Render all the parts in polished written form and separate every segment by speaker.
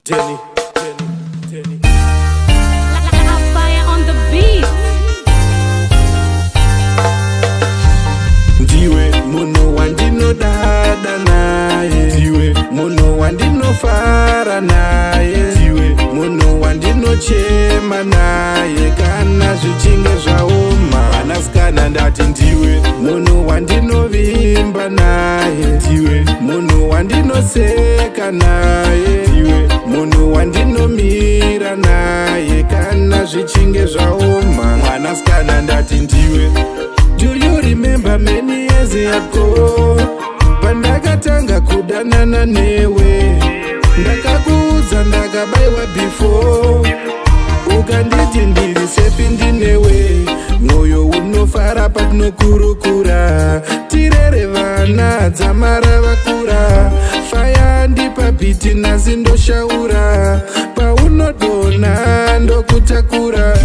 Speaker 1: Dennie.
Speaker 2: Luvfyah on the beat.
Speaker 1: Ndiwe muno wandinodada naye, ndiwe muno wandinofara naye, ndiwe muno wandinochema naye kana zvichinge zvaoma. Vanasikana ndati ndiwe muno wandinovimba naye, ndiwe muno wandinoseka naye, ndiwe muno wandinomira naye kana zvichinge zvaoma. Mwanasikana ndati ndiwe. Do you remember many years ago pandakatanga kudanana newe, ndakakuudza ndakabaiwa before ukanditi ndiri sefi ndinewe, mwoyo unofara patinokurukura tirere vana dzamara vakura. Faya ndipa biti nhasi ndoshaura, paunodona ndokutakura,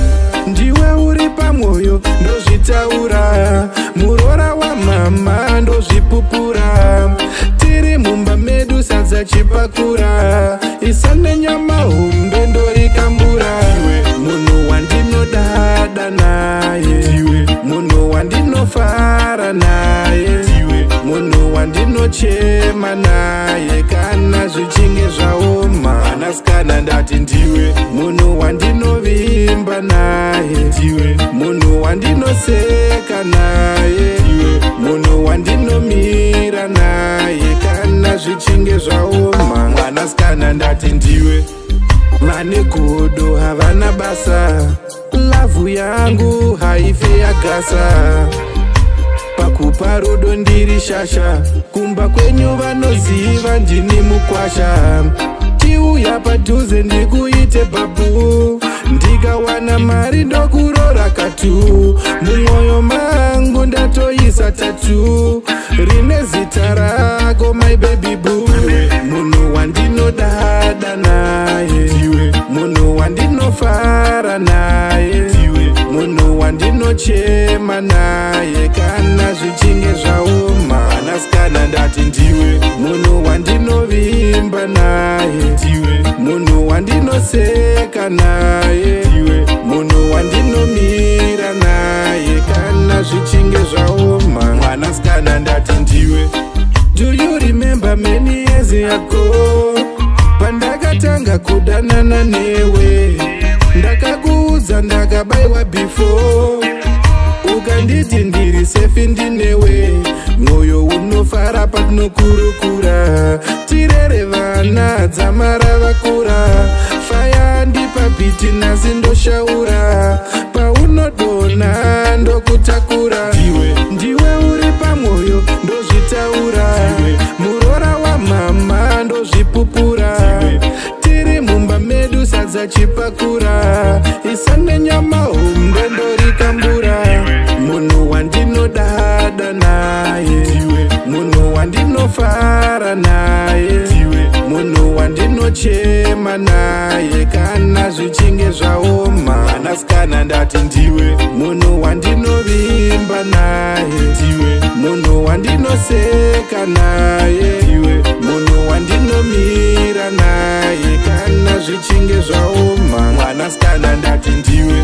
Speaker 1: ndiwe uri pamwoyo ndozvitaura, murora wamama ndozvipupura, tiri mumba medu sadza chipakura, isane nyama hombe ndorikambura. Iwe munhu wandinodada naye, iwe munhu wandinofara naye, iwe munhu wandinochema naye kana zvichinge zvaoma. Vanasikana ndati ndiwe munhu wandinovimba naye, ndiwe munhu wandinoseka naye, iwe munhu wandinomira naye kana zvichinge zvaoma. Mwanasikana ndati ndiwe. Vane godo havana basa, lavhu yangu haife yagasa, pakupa rudo ndiri shasha, kumba kwenyu vanoziva ndini mukwasha. Tiuya padhuze ndikuite babu, ndikawana mari ndokurora katu, mumwoyo mangu ndatoisa tatu rine zita rako my baby boo. Munhu wandinodada naye, munhu wandinofara naye, munhu wandinochema naye kana zvichinge zvaoma. Vanasikana ndati ndiwe munhu wandinovimba naye, munhu wandinoseka naye, munhu wandinomira naye kana zvichinge zvaoma. Mwanasikana ndati ndiwe. Do you remember many years ago pandakatanga kudanana newe, ndakakuudza ndakabaiwa before ukanditi ndiri sefi ndinewe, mwoyo unofara patinokurukura tirere vana dzamara vakura. Faya ndipa biti nhasi ndoshaura, paunodona ndokutakura, ndiwe uri pamwoyo ndozvitaura, murora wamama ndozvipupura, tiri mumba medu sadza chipakura, isane nyama hombe ndorikambura. Munhu wandinodada naye, munhu wandinofara naye, munhu wandinochema naye kana zvichinge zvaoma. Vanasikana ndati ndiwe munhu wandinovimba naye, munhu wandinoseka naye, munhu wandinomira naye kana zvichinge zvaoma. Mwanasikana ndati ndiwe.